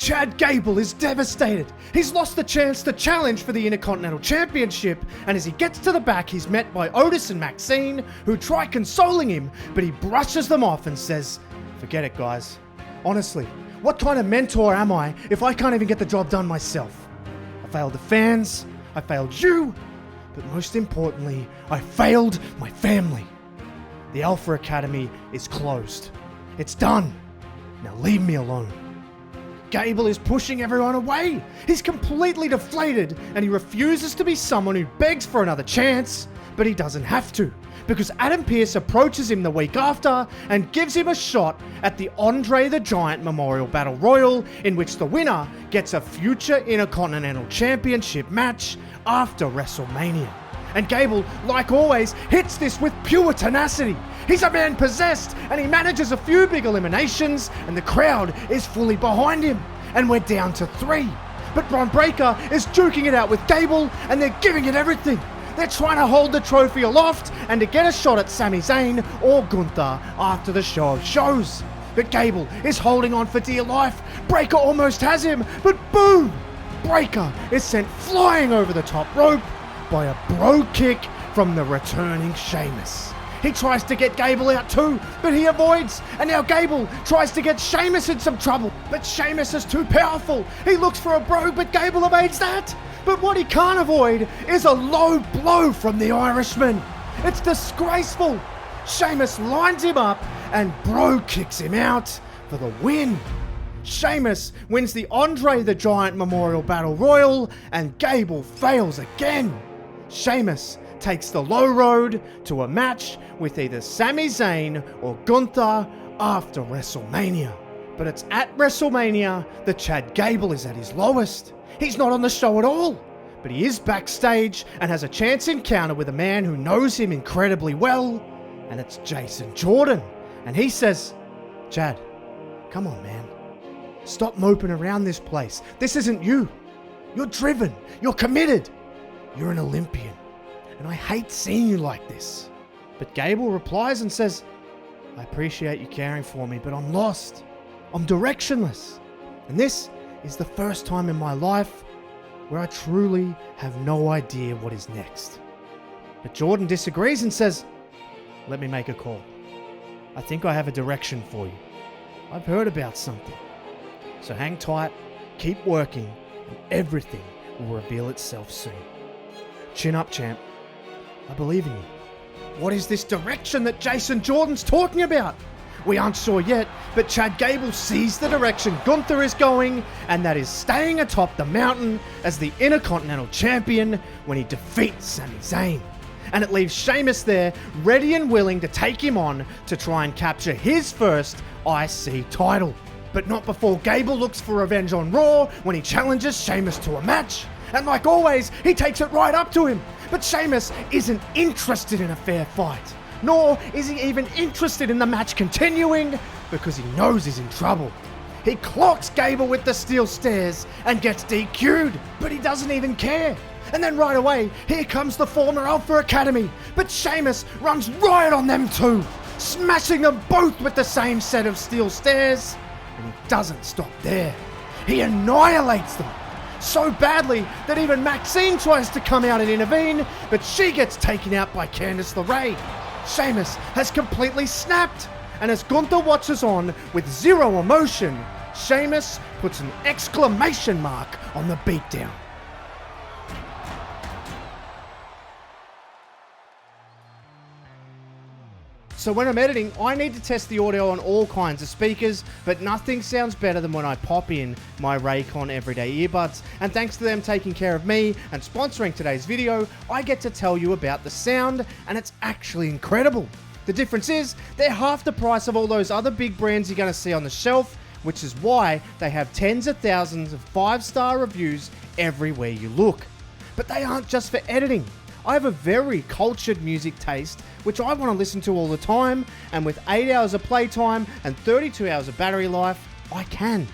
Chad Gable is devastated. He's lost the chance to challenge for the Intercontinental Championship, and as he gets to the back, he's met by Otis and Maxine, who try consoling him, but he brushes them off and says, "Forget it, guys. Honestly, what kind of mentor am I if I can't even get the job done myself? I failed the fans, I failed you, but most importantly, I failed my family. The Alpha Academy is closed. It's done. Now leave me alone." Gable is pushing everyone away. He's completely deflated, and he refuses to be someone who begs for another chance, but he doesn't have to, because Adam Pearce approaches him the week after and gives him a shot at the Andre the Giant Memorial Battle Royal, in which the winner gets a future Intercontinental Championship match after WrestleMania. And Gable, like always, hits this with pure tenacity. He's a man possessed, and he manages a few big eliminations, and the crowd is fully behind him. And we're down to 3. But Bron Breakker is duking it out with Gable, and they're giving it everything. They're trying to hold the trophy aloft and to get a shot at Sami Zayn or Gunther after the show of shows. But Gable is holding on for dear life. Breakker almost has him, but boom! Breakker is sent flying over the top rope by a bro kick from the returning Sheamus. He tries to get Gable out too, but he avoids, and now Gable tries to get Sheamus in some trouble, but Sheamus is too powerful. He looks for a bro, but Gable evades that. But what he can't avoid is a low blow from the Irishman. It's disgraceful. Sheamus lines him up, and bro kicks him out for the win. Sheamus wins the Andre the Giant Memorial Battle Royal, and Gable fails again. Sheamus takes the low road to a match with either Sami Zayn or Gunther after WrestleMania. But it's at WrestleMania that Chad Gable is at his lowest. He's not on the show at all, but he is backstage and has a chance encounter with a man who knows him incredibly well, and it's Jason Jordan. And he says, "Chad, come on, man. Stop moping around this place. This isn't you. You're driven. You're committed. You're an Olympian. And I hate seeing you like this." But Gable replies and says, "I appreciate you caring for me, but I'm lost. I'm directionless. And this is the first time in my life where I truly have no idea what is next." But Jordan disagrees and says, "Let me make a call. I think I have a direction for you. I've heard about something. So hang tight, keep working, and everything will reveal itself soon. Chin up, champ. I believe in you." What is this direction that Jason Jordan's talking about? We aren't sure yet, but Chad Gable sees the direction Gunther is going, and that is staying atop the mountain as the Intercontinental Champion when he defeats Sami Zayn. And it leaves Sheamus there, ready and willing to take him on to try and capture his first IC title. But not before Gable looks for revenge on Raw when he challenges Sheamus to a match. And like always, he takes it right up to him. But Sheamus isn't interested in a fair fight. Nor is he even interested in the match continuing, because he knows he's in trouble. He clocks Gable with the steel stairs and gets DQ'd, but he doesn't even care. And then right away, here comes the former Alpha Academy, but Sheamus runs riot on them too, smashing them both with the same set of steel stairs. And he doesn't stop there. He annihilates them so badly that even Maxine tries to come out and intervene, but she gets taken out by Candice LeRae. Sheamus has completely snapped, and as Gunther watches on with zero emotion, Sheamus puts an exclamation mark on the beatdown. So when I'm editing, I need to test the audio on all kinds of speakers, but nothing sounds better than when I pop in my Raycon Everyday Earbuds. And thanks to them taking care of me and sponsoring today's video, I get to tell you about the sound, and it's actually incredible. The difference is, they're half the price of all those other big brands you're going to see on the shelf, which is why they have tens of thousands of 5-star reviews everywhere you look. But they aren't just for editing. I have a very cultured music taste, which I want to listen to all the time, and with 8 hours of playtime and 32 hours of battery life, I can.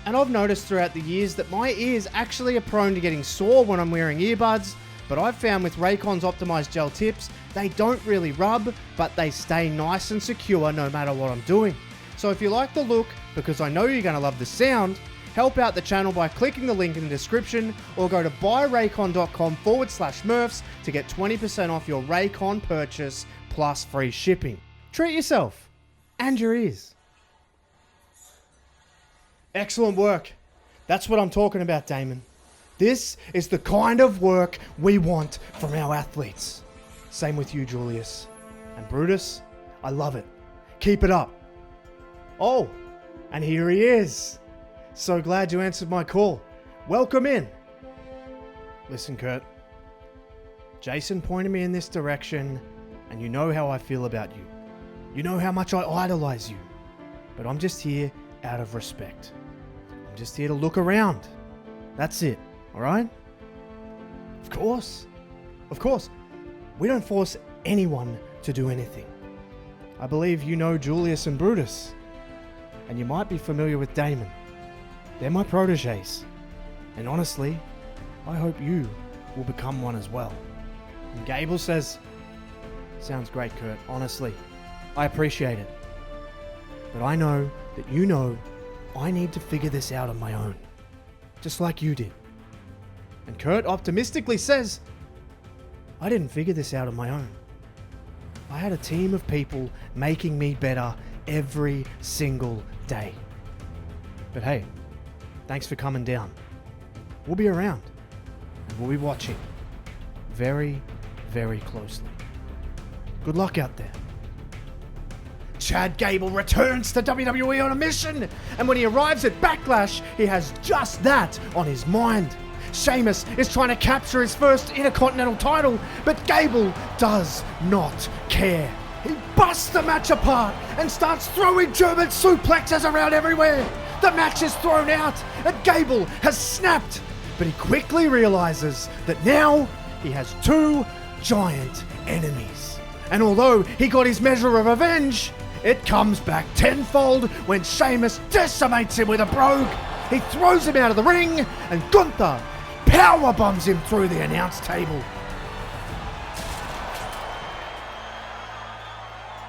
And I've noticed throughout the years that my ears actually are prone to getting sore when I'm wearing earbuds, but I've found with Raycon's optimized gel tips, they don't really rub, but they stay nice and secure no matter what I'm doing. So if you like the look, because I know you're going to love the sound, Help out the channel by clicking the link in the description or go to buyraycon.com/Murfs to get 20% off your Raycon purchase plus free shipping. Treat yourself and your ears. Excellent work. That's what I'm talking about, Damon. This is the kind of work we want from our athletes. Same with you, Julius. And Brutus, I love it. Keep it up. Oh, and here he is. So glad you answered my call. Welcome in. Listen, Kurt. Jason pointed me in this direction, and you know how I feel about you. You know how much I idolize you. But I'm just here out of respect. I'm just here to look around. That's it, alright? Of course. Of course. We don't force anyone to do anything. I believe you know Julius and Brutus. And you might be familiar with Damon. They're my proteges. And honestly, I hope you will become one as well. And Gable says, sounds great, Kurt. Honestly, I appreciate it. But I know that you know I need to figure this out on my own. Just like you did. And Kurt optimistically says, I didn't figure this out on my own. I had a team of people making me better every single day. But hey, thanks for coming down. We'll be around, and we'll be watching very, very closely. Good luck out there. Chad Gable returns to WWE on a mission, and when he arrives at Backlash, he has just that on his mind. Sheamus is trying to capture his first Intercontinental title, but Gable does not care. He busts the match apart and starts throwing German suplexes around everywhere. The match is thrown out and Gable has snapped, but he quickly realizes that now he has two giant enemies. And although he got his measure of revenge, it comes back tenfold when Sheamus decimates him with a brogue. He throws him out of the ring and Gunther power bombs him through the announce table.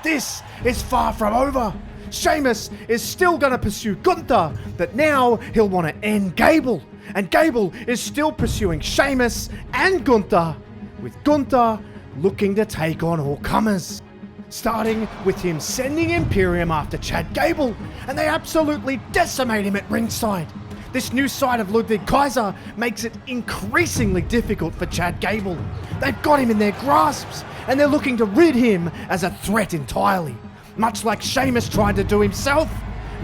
This is far from over. Sheamus is still going to pursue Gunther, but now he'll want to end Gable. And Gable is still pursuing Sheamus and Gunther, with Gunther looking to take on all comers. Starting with him sending Imperium after Chad Gable, and they absolutely decimate him at ringside. This new side of Ludwig Kaiser makes it increasingly difficult for Chad Gable. They've got him in their grasps, and they're looking to rid him as a threat entirely. Much like Sheamus tried to do himself,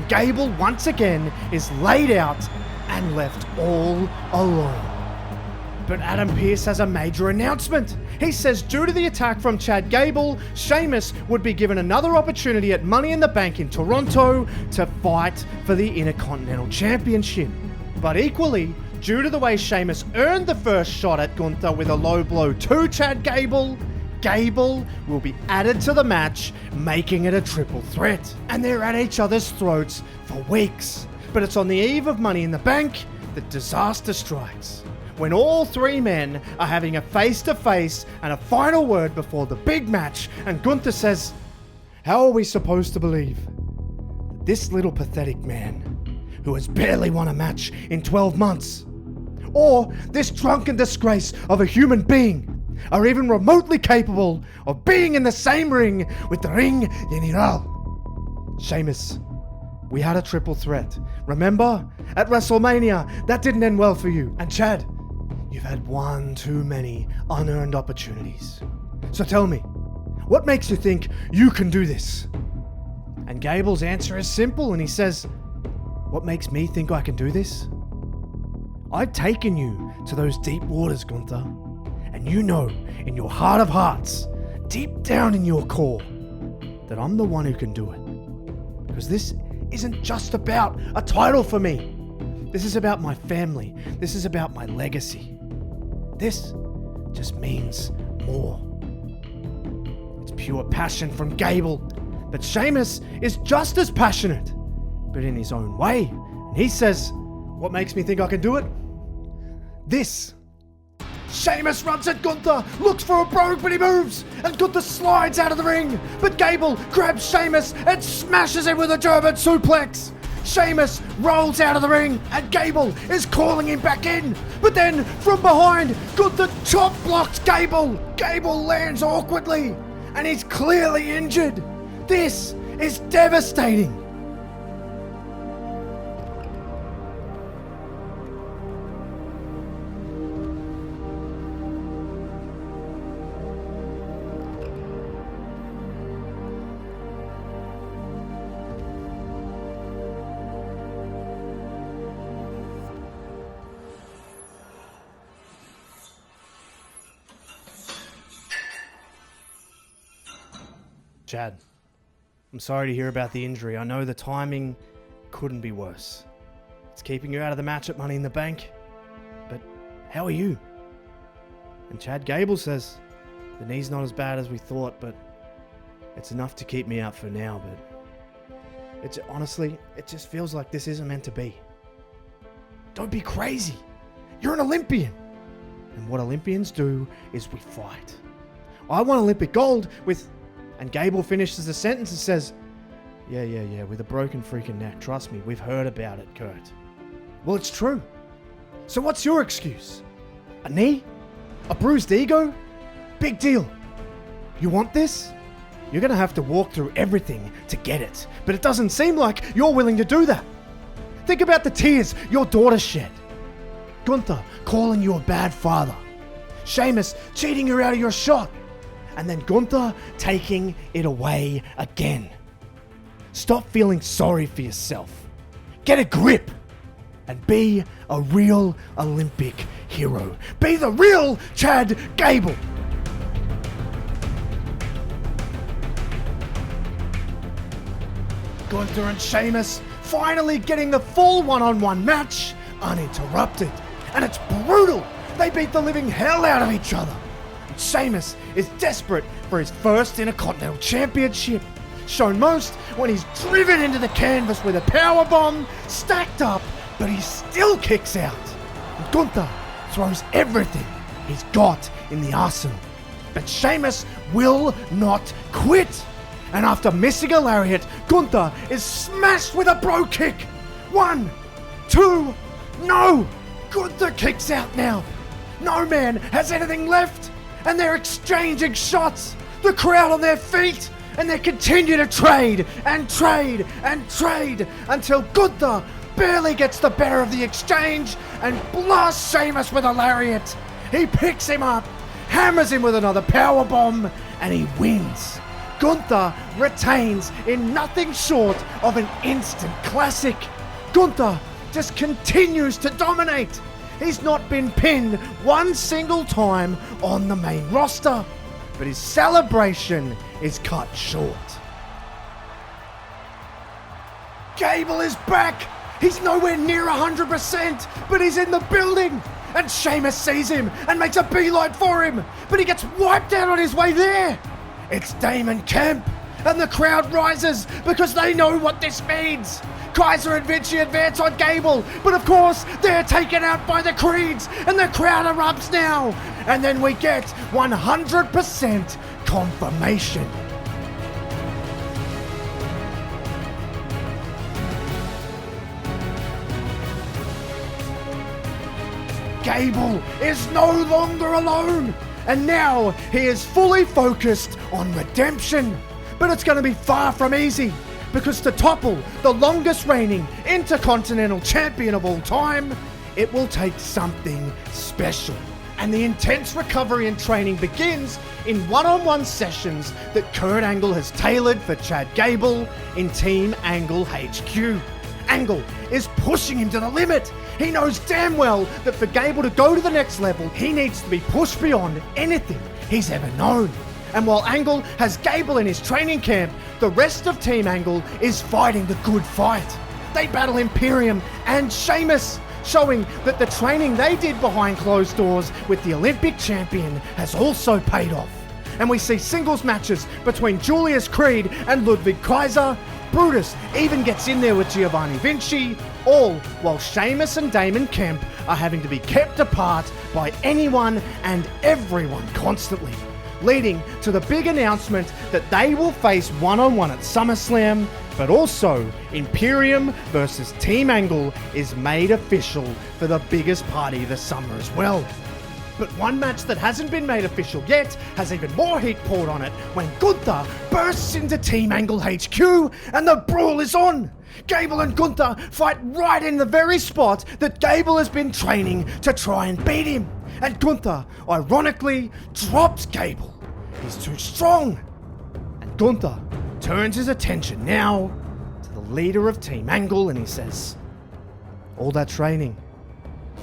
Gable once again is laid out and left all alone. But Adam Pearce has a major announcement. He says due to the attack from Chad Gable, Sheamus would be given another opportunity at Money in the Bank in Toronto to fight for the Intercontinental Championship. But equally, due to the way Sheamus earned the first shot at Gunther with a low blow to Chad Gable, Gable will be added to the match, making it a triple threat. And they're at each other's throats for weeks. But it's on the eve of Money in the Bank that disaster strikes, when all three men are having a face-to-face and a final word before the big match, and Gunther says, how are we supposed to believe that this little pathetic man, who has barely won a match in 12 months, or this drunken disgrace of a human being, are even remotely capable of being in the same ring with the Ring General? Sheamus, we had a triple threat. Remember? At WrestleMania, that didn't end well for you. And Chad, you've had one too many unearned opportunities. So tell me, what makes you think you can do this? And Gable's answer is simple, and he says, what makes me think I can do this? I've taken you to those deep waters, Gunther. And you know, in your heart of hearts, deep down in your core, that I'm the one who can do it. Because this isn't just about a title for me. This is about my family. This is about my legacy. This just means more. It's pure passion from Gable. But Sheamus is just as passionate, but in his own way. And he says, what makes me think I can do it? This. Sheamus runs at Gunther, looks for a brogue, but he moves, and Gunther slides out of the ring. But Gable grabs Sheamus and smashes him with a German suplex. Sheamus rolls out of the ring and Gable is calling him back in. But then from behind, Gunther chop blocks Gable. Gable lands awkwardly and he's clearly injured. This is devastating. Chad, I'm sorry to hear about the injury. I know the timing couldn't be worse. It's keeping you out of the match at Money in the Bank. But how are you? And Chad Gable says, the knee's not as bad as we thought, but it's enough to keep me out for now. But honestly, it just feels like this isn't meant to be. Don't be crazy. You're an Olympian. And what Olympians do is we fight. I won Olympic gold with... And Gable finishes the sentence and says, yeah, with a broken freaking neck. Trust me, we've heard about it, Kurt. Well, it's true. So what's your excuse? A knee? A bruised ego? Big deal. You want this? You're going to have to walk through everything to get it. But it doesn't seem like you're willing to do that. Think about the tears your daughter shed. Gunther calling you a bad father. Sheamus cheating you out of your shot. And then Gunther taking it away again. Stop feeling sorry for yourself. Get a grip and be a real Olympic hero. Be the real Chad Gable. Gunther and Sheamus finally getting the full one-on-one match uninterrupted. And it's brutal. They beat the living hell out of each other. Sheamus is desperate for his first Intercontinental Championship, shown most when he's driven into the canvas with a powerbomb stacked up, but he still kicks out. And Gunther throws everything he's got in the arsenal. But Sheamus will not quit. And after missing a lariat, Gunther is smashed with a bro kick. 1, 2, no! Gunther kicks out now. No man has anything left. And they're exchanging shots, the crowd on their feet, and they continue to trade and trade and trade until Gunther barely gets the better of the exchange and blasts Sheamus with a lariat. He picks him up, hammers him with another powerbomb, and he wins. Gunther retains in nothing short of an instant classic. Gunther just continues to dominate. He's not been pinned one single time on the main roster, but his celebration is cut short. Gable is back. He's nowhere near 100%, but he's in the building. And Sheamus sees him and makes a beeline for him, but he gets wiped out on his way there. It's Damon Kemp, and the crowd rises because they know what this means. Kaiser and Vinci advance on Gable, but of course they're taken out by the Creeds and the crowd erupts now. And then we get 100% confirmation. Gable is no longer alone, and now he is fully focused on redemption. But it's going to be far from easy, because to topple the longest reigning Intercontinental Champion of all time, it will take something special. And the intense recovery and training begins in one-on-one sessions that Kurt Angle has tailored for Chad Gable in Team Angle HQ. Angle is pushing him to the limit. He knows damn well that for Gable to go to the next level, he needs to be pushed beyond anything he's ever known. And while Angle has Gable in his training camp, the rest of Team Angle is fighting the good fight. They battle Imperium and Sheamus, showing that the training they did behind closed doors with the Olympic champion has also paid off. And we see singles matches between Julius Creed and Ludwig Kaiser. Brutus even gets in there with Giovanni Vinci, all while Sheamus and Damon Kemp are having to be kept apart by anyone and everyone constantly, leading to the big announcement that they will face one-on-one at SummerSlam But also, Imperium versus Team Angle is made official for the biggest party of the summer as well. But one match that hasn't been made official yet has even more heat poured on it when Gunther bursts into Team Angle HQ and the brawl is on. Gable and Gunther fight right in the very spot that Gable has been training to try and beat him. And Gunther, ironically, drops Gable. He's too strong. And Gunther turns his attention now to the leader of Team Angle and he says, all that training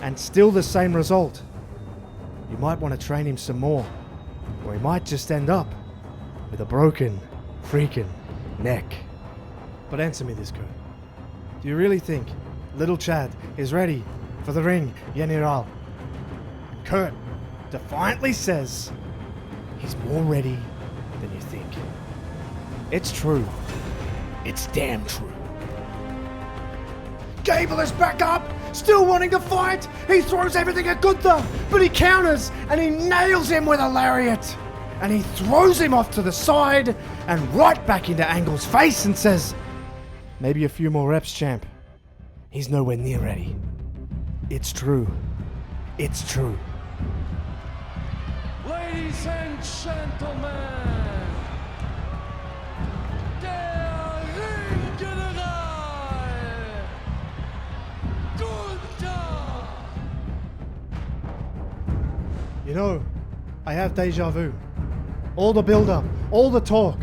and still the same result. You might want to train him some more, or he might just end up with a broken freaking neck. But answer me this, Kurt. Do you really think little Chad is ready for the ring, General? And Kurt defiantly says he's more ready than you think. It's true. It's damn true. Gable is back up, still wanting to fight. He throws everything at Gunther, but he counters and he nails him with a lariat. And he throws him off to the side and right back into Angle's face and says, maybe a few more reps, champ. He's nowhere near ready. It's true. It's true. Ladies and gentlemen, der Ringgeneral, Gunther! You know, I have deja vu. All the build-up, all the talk.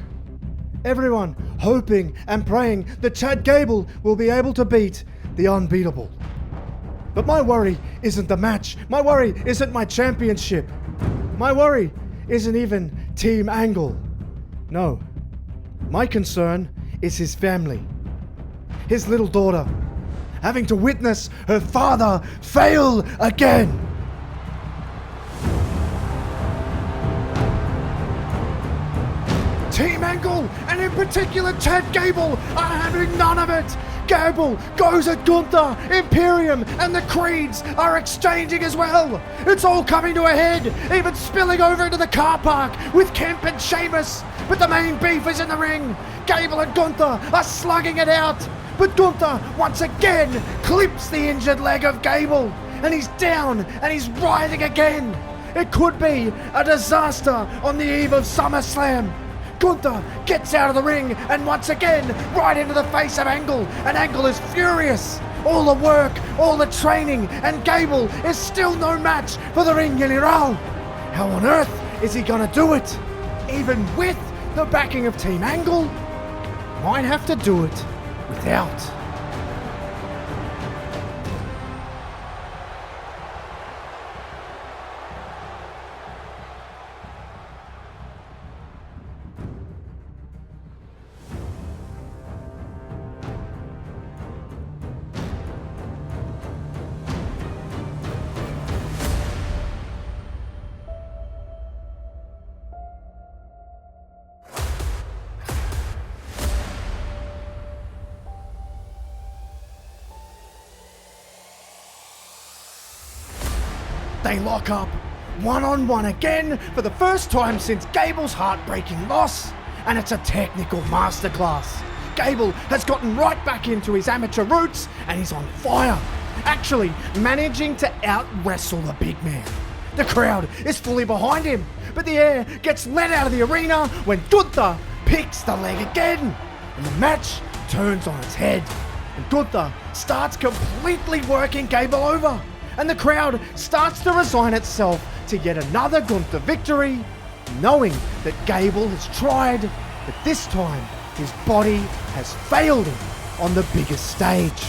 Everyone hoping and praying that Chad Gable will be able to beat the unbeatable. But my worry isn't the match. My worry isn't my championship. My worry isn't even Team Angle. No. My concern is his family. His little daughter. Having to witness her father fail again. Team Angle, and in particular Chad Gable, are having none of it. Gable goes at Gunther, Imperium, and the Creeds are exchanging as well. It's all coming to a head, even spilling over into the car park with Kemp and Sheamus. But the main beef is in the ring. Gable and Gunther are slugging it out. But Gunther once again clips the injured leg of Gable, and he's down and he's writhing again. It could be a disaster on the eve of SummerSlam. Gunther gets out of the ring and once again right into the face of Angle, and Angle is furious. All the work, all the training, and Gable is still no match for the Ring General. How on earth is he gonna do it? Even with the backing of Team Angle? Might have to do it without. They lock up, one-on-one again for the first time since Gable's heartbreaking loss, and it's a technical masterclass. Gable has gotten right back into his amateur roots, and he's on fire, actually managing to out-wrestle the big man. The crowd is fully behind him, but the air gets let out of the arena when Gunther picks the leg again, and the match turns on its head, and Gunther starts completely working Gable over. And the crowd starts to resign itself to yet another Gunther victory, knowing that Gable has tried, but this time his body has failed him on the biggest stage.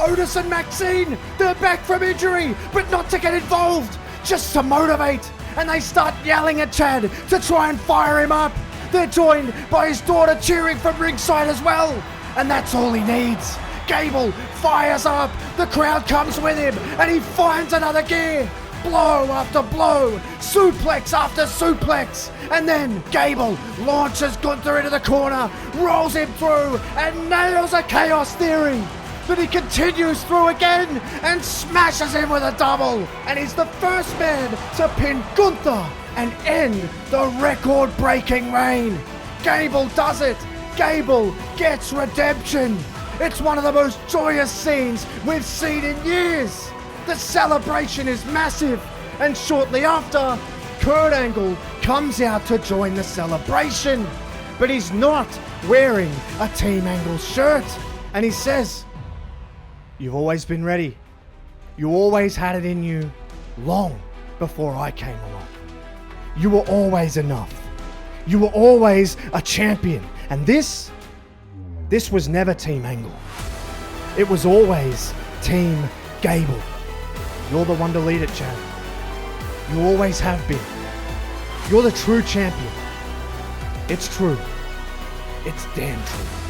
Otis and Maxine, they're back from injury, but not to get involved, just to motivate, and they start yelling at Chad to try and fire him up. They're joined by his daughter cheering from ringside as well, and that's all he needs. Gable fires up, the crowd comes with him, and he finds another gear. Blow after blow, suplex after suplex, and then Gable launches Gunther into the corner, rolls him through, and nails a chaos theory. But he continues through again, and smashes him with a double, and he's the first man to pin Gunther and end the record-breaking reign. Gable does it! Gable gets redemption! It's one of the most joyous scenes we've seen in years! The celebration is massive, and shortly after, Kurt Angle comes out to join the celebration. But he's not wearing a Team Angle shirt. And he says, "You've always been ready. You always had it in you long before I came along. You were always enough. You were always a champion. And this was never Team Angle. It was always Team Gable. You're the one to lead it, Chad. You always have been. You're the true champion. It's true. It's damn true."